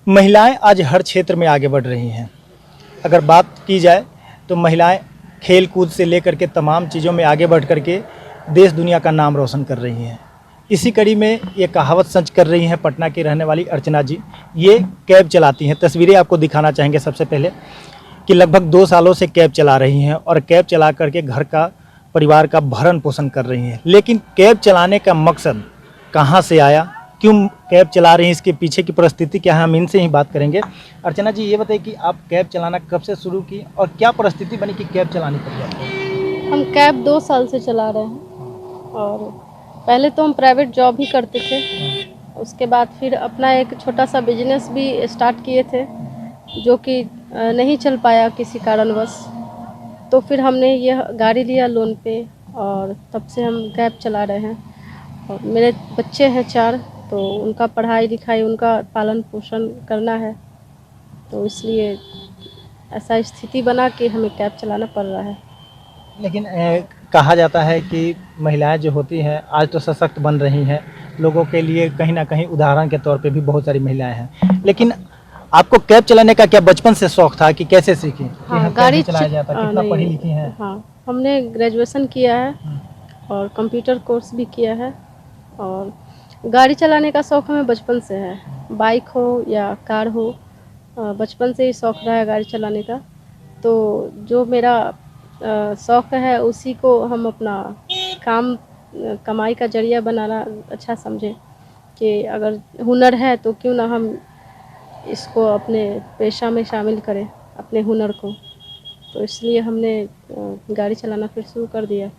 महिलाएं आज हर क्षेत्र में आगे बढ़ रही हैं। अगर बात की जाए तो महिलाएं खेल कूद से लेकर के तमाम चीज़ों में आगे बढ़ कर के देश दुनिया का नाम रोशन कर रही हैं। इसी कड़ी में ये कहावत सच कर रही हैं पटना की रहने वाली अर्चना जी। ये कैब चलाती हैं। तस्वीरें आपको दिखाना चाहेंगे सबसे पहले कि लगभग 2 सालों से कैब चला रही हैं और कैब चला करके घर का परिवार का भरण पोषण कर रही हैं। लेकिन कैब चलाने का मकसद कहाँ से आया, क्यों कैब चला रही हैं, इसके पीछे की परिस्थिति क्या है, हम इनसे ही बात करेंगे। अर्चना जी, ये बताइए कि आप कैब चलाना कब से शुरू की और क्या परिस्थिति बनी कि कैब चलानी पड़ी आपको? हम कैब 2 साल से चला रहे हैं और पहले तो हम प्राइवेट जॉब ही करते थे। उसके बाद फिर अपना एक छोटा सा बिजनेस भी स्टार्ट किए थे जो कि नहीं चल पाया किसी कारणवश। तो फिर हमने यह गाड़ी लिया लोन पे और तब से हम कैब चला रहे हैं। और मेरे बच्चे हैं 4, तो उनका पढ़ाई लिखाई, उनका पालन पोषण करना है, तो इसलिए ऐसा स्थिति बना कि हमें कैब चलाना पड़ रहा है। लेकिन कहा जाता है कि महिलाएं जो होती हैं आज तो सशक्त बन रही हैं, लोगों के लिए कहीं ना कहीं उदाहरण के तौर पे भी बहुत सारी महिलाएं हैं। लेकिन आपको कैब चलाने का क्या बचपन से शौक था कि कैसे सीखी? हाँ, गाड़ी चलाया जाता, कितना पढ़ी लिखी हैं? हाँ, हमने ग्रेजुएशन किया है और कंप्यूटर कोर्स भी किया है और गाड़ी चलाने का शौक़ हमें बचपन से है। बाइक हो या कार हो, बचपन से ही शौक़ रहा है गाड़ी चलाने का। तो जो मेरा शौक़ है उसी को हम अपना कमाई का जरिया बनाना अच्छा समझे कि अगर हुनर है तो क्यों ना हम इसको अपने पेशा में शामिल करें, अपने हुनर को। तो इसलिए हमने गाड़ी चलाना फिर शुरू कर दिया।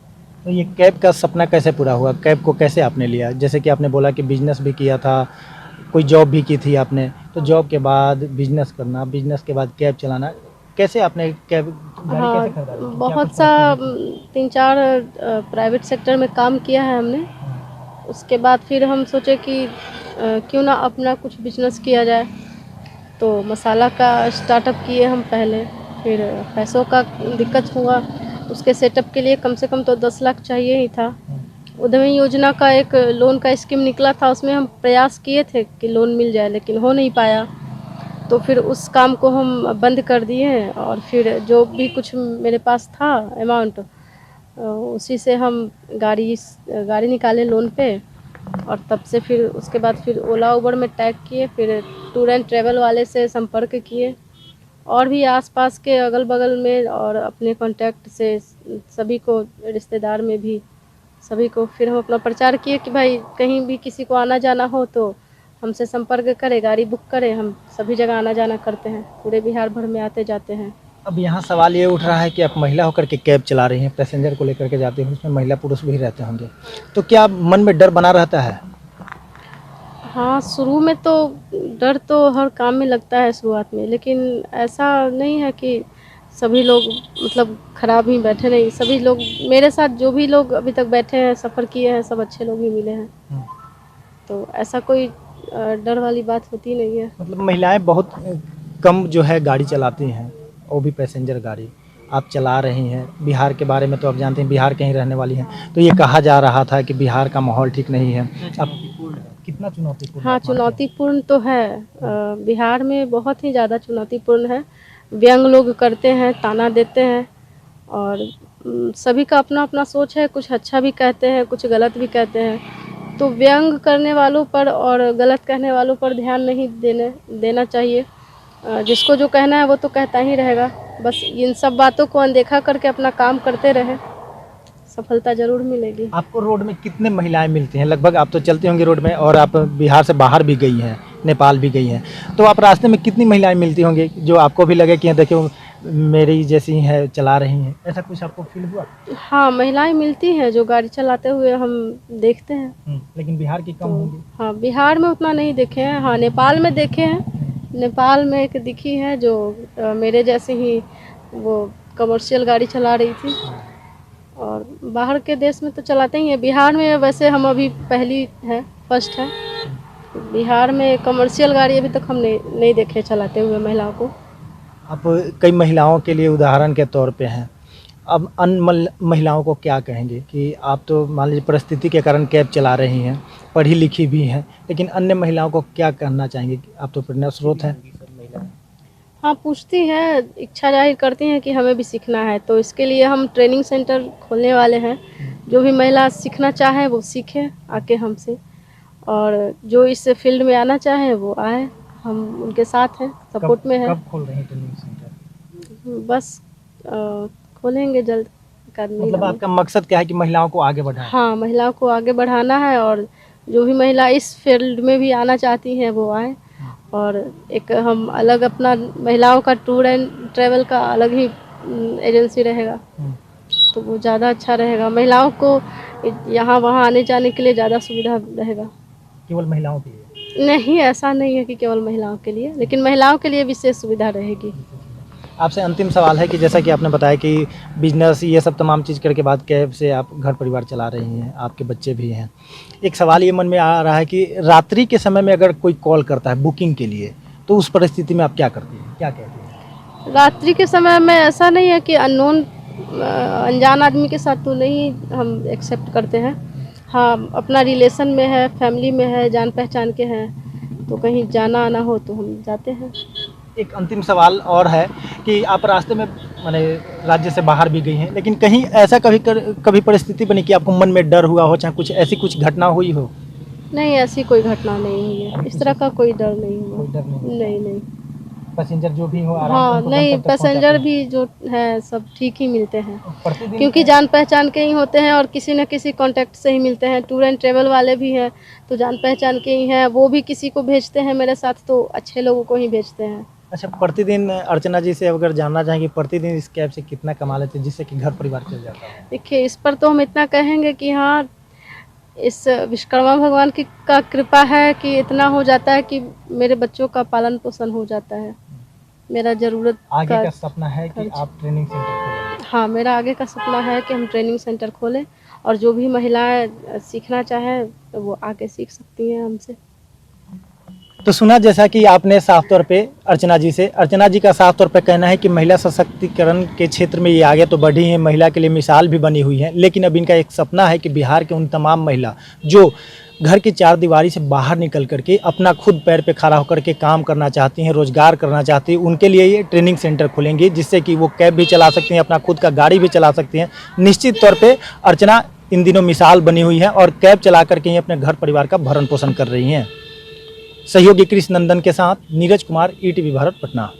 तो ये कैब का सपना कैसे पूरा हुआ? कैब को कैसे आपने लिया? जैसे कि आपने बोला कि बिजनेस भी किया था, कोई जॉब भी की थी आपने, तो जॉब के बाद बिजनेस करना, बिजनेस के बाद कैब चलाना, कैसे आपने कैब गाड़ी कैसे खरीदा? बहुत सा 3-4 प्राइवेट सेक्टर में काम किया है हमने। उसके बाद फिर हम सोचे कि क्यों ना अपना कुछ बिजनेस किया जाए। तो मसाला का स्टार्टअप किए हम पहले, फिर पैसों का दिक्कत हुआ। उसके सेटअप के लिए कम से कम तो 10 लाख चाहिए ही था। उद्यमी योजना का एक लोन का स्कीम निकला था, उसमें हम प्रयास किए थे कि लोन मिल जाए, लेकिन हो नहीं पाया। तो फिर उस काम को हम बंद कर दिए और फिर जो भी कुछ मेरे पास था अमाउंट, उसी से हम गाड़ी निकाले लोन पे। और तब से फिर उसके बाद फिर ओला उबर में टैग किए, फिर टूर एंड ट्रैवल वाले से संपर्क किए और भी आसपास के अगल बगल में और अपने कांटेक्ट से सभी को, रिश्तेदार में भी सभी को फिर हम अपना प्रचार किए कि भाई कहीं भी किसी को आना जाना हो तो हमसे संपर्क करें, गाड़ी बुक करें। हम सभी जगह आना जाना करते हैं, पूरे बिहार भर में आते जाते हैं। अब यहाँ सवाल ये उठ रहा है कि आप महिला होकर के कैब चला रही हैं, पैसेंजर को लेकर के जाते हैं, उसमें महिला पुरुष भी रहते होंगे, तो क्या मन में डर बना रहता है? हाँ, शुरू में तो डर तो हर काम में लगता है शुरुआत में, लेकिन ऐसा नहीं है कि सभी लोग मतलब ख़राब ही बैठे, नहीं, सभी लोग मेरे साथ जो भी लोग अभी तक बैठे हैं, सफ़र किए हैं, सब अच्छे लोग ही मिले हैं। तो ऐसा कोई डर वाली बात होती नहीं है। मतलब महिलाएं बहुत कम जो है गाड़ी चलाती हैं, वो भी पैसेंजर गाड़ी। आप चला रही हैं। बिहार के बारे में तो आप जानते हैं, बिहार के ही रहने वाली हैं, तो ये कहा जा रहा था कि बिहार का माहौल ठीक नहीं है। अब कितना चुनौतीपूर्ण? हाँ, चुनौतीपूर्ण तो है। बिहार में बहुत ही ज़्यादा चुनौतीपूर्ण है। व्यंग लोग करते हैं, ताना देते हैं और सभी का अपना अपना सोच है। कुछ अच्छा भी कहते हैं, कुछ गलत भी कहते हैं। तो व्यंग करने वालों पर और गलत कहने वालों पर ध्यान नहीं देना चाहिए। जिसको जो कहना है वो तो कहता ही रहेगा। बस इन सब बातों को अनदेखा करके अपना काम करते रहे, सफलता ज़रूर मिलेगी। आपको रोड में कितने महिलाएं मिलती हैं? लगभग आप तो चलती होंगी रोड में और आप बिहार से बाहर भी गई हैं, नेपाल भी गई हैं, तो आप रास्ते में कितनी महिलाएं मिलती होंगी जो आपको भी लगे कि देखिए मेरी जैसी है, चला रही हैं, ऐसा कुछ आपको फील हुआ? हाँ, महिलाएं मिलती हैं जो गाड़ी चलाते हुए हम देखते हैं। लेकिन बिहार की कम होंगी? हाँ, बिहार में उतना नहीं देखे हैं। हाँ, नेपाल में देखे हैं। नेपाल में एक दिखी है जो मेरे जैसे ही वो कमर्शियल गाड़ी चला रही थी। और बाहर के देश में तो चलाते ही हैं। बिहार में वैसे हम अभी फर्स्ट है। बिहार में कमर्शियल गाड़ी अभी तक हमने नहीं देखे चलाते हुए महिलाओं को। आप कई महिलाओं के लिए उदाहरण के तौर पे हैं। अब अन्य महिलाओं को क्या कहेंगे कि आप तो मान लीजिए परिस्थिति के कारण कैब चला रही हैं, पढ़ी लिखी भी हैं, लेकिन अन्य महिलाओं को क्या कहना चाहेंगे? आप तो प्रेरणा स्रोत हैं। हाँ, पूछती हैं, इच्छा जाहिर करती हैं कि हमें भी सीखना है, तो इसके लिए हम ट्रेनिंग सेंटर खोलने वाले हैं। जो भी महिला सीखना चाहे वो सीखे आके हमसे, और जो इस फील्ड में आना चाहे वो आए, हम उनके साथ हैं, सपोर्ट में हैं। कब खोल रहे हैं ट्रेनिंग सेंटर? बस खोलेंगे जल्द। मतलब आपका मकसद क्या है कि महिलाओं को आगे बढ़ाएं? हाँ, महिलाओं को आगे बढ़ाना है, और जो भी महिला इस फील्ड में भी आना चाहती हैं वो आए। और एक हम अलग अपना महिलाओं का टूर एंड ट्रैवल का अलग ही एजेंसी रहेगा, तो वो ज़्यादा अच्छा रहेगा। महिलाओं को यहाँ वहाँ आने जाने के लिए ज़्यादा सुविधा रहेगा। केवल महिलाओं के लिए? नहीं, ऐसा नहीं है कि केवल महिलाओं के लिए, लेकिन महिलाओं के लिए विशेष सुविधा रहेगी। आपसे अंतिम सवाल है कि जैसा कि आपने बताया कि बिजनेस ये सब तमाम चीज़ करके बाद कैब से आप घर परिवार चला रही हैं, आपके बच्चे भी हैं। एक सवाल ये मन में आ रहा है कि रात्रि के समय में अगर कोई कॉल करता है बुकिंग के लिए, तो उस परिस्थिति में आप क्या करती हैं, क्या कहती हैं? रात्रि के समय में ऐसा नहीं है कि अननोन अनजान आदमी के साथ तो नहीं हम एक्सेप्ट करते हैं। हाँ, अपना रिलेशन में है, फैमिली में है, जान पहचान के हैं, तो कहीं जाना आना हो तो हम जाते हैं। एक अंतिम सवाल और है कि आप रास्ते में माने राज्य से बाहर भी गई हैं, लेकिन कहीं ऐसा कभी परिस्थिति बनी कि आपको मन में डर हुआ हो, चाहे कुछ ऐसी कुछ घटना हुई हो? नहीं, ऐसी कोई घटना नहीं हुई है, इस तरह का कोई डर नहीं हुआ। कोई डर नहीं? नहीं। पैसेंजर जो भी हो हाँ, उनको नहीं, गंतव्य तक पैसेंजर पहुंचाते भी जो है सब ठीक ही मिलते हैं, हैं? प्रतिदिन क्योंकि जान पहचान के ही होते हैं और किसी न किसी कांटेक्ट से ही मिलते हैं। टूर एंड ट्रैवल वाले भी हैं तो जान पहचान के ही हैं, वो भी किसी को भेजते हैं मेरे साथ तो अच्छे लोगों को ही भेजते हैं। अच्छा, प्रतिदिन अर्चना जी से अगर जानना चाहेंगे प्रतिदिन इस कैब से कितना कमा लेते हैं जिससे कि घर परिवार चल जाता है? देखिए, इस पर तो हम इतना कहेंगे कि हाँ, इस विश्वकर्मा भगवान की का कृपा है कि इतना हो जाता है कि मेरे बच्चों का पालन पोषण हो जाता है। मेरा ज़रूरत आगे का सपना है कि आप ट्रेनिंग सेंटर खोलेंगे? हाँ, मेरा आगे का सपना है कि हम ट्रेनिंग सेंटर खोलें, और जो भी महिलाएं सीखना चाहें तो वो आके सीख सकती हैं हमसे। तो सुना जैसा कि आपने साफ तौर पे अर्चना जी का साफ तौर पे कहना है कि महिला सशक्तिकरण के क्षेत्र में ये आगे तो बढ़ी हैं, महिला के लिए मिसाल भी बनी हुई है, लेकिन अब इनका एक सपना है कि बिहार के उन तमाम महिला जो घर की चार दीवारी से बाहर निकल करके अपना खुद पैर पे खड़ा होकर के काम करना चाहती हैं, रोजगार करना चाहती हैं, उनके लिए ये ट्रेनिंग सेंटर खोलेंगे जिससे कि वो कैब भी चला सकती हैं, अपना खुद का गाड़ी भी चला सकती हैं। निश्चित तौर पे अर्चना इन दिनों मिसाल बनी हुई है और कैब चला करके ही अपने घर परिवार का भरण पोषण कर रही हैं। सहयोगी कृष्ण नंदन के साथ नीरज कुमार, ETV भारत, पटना।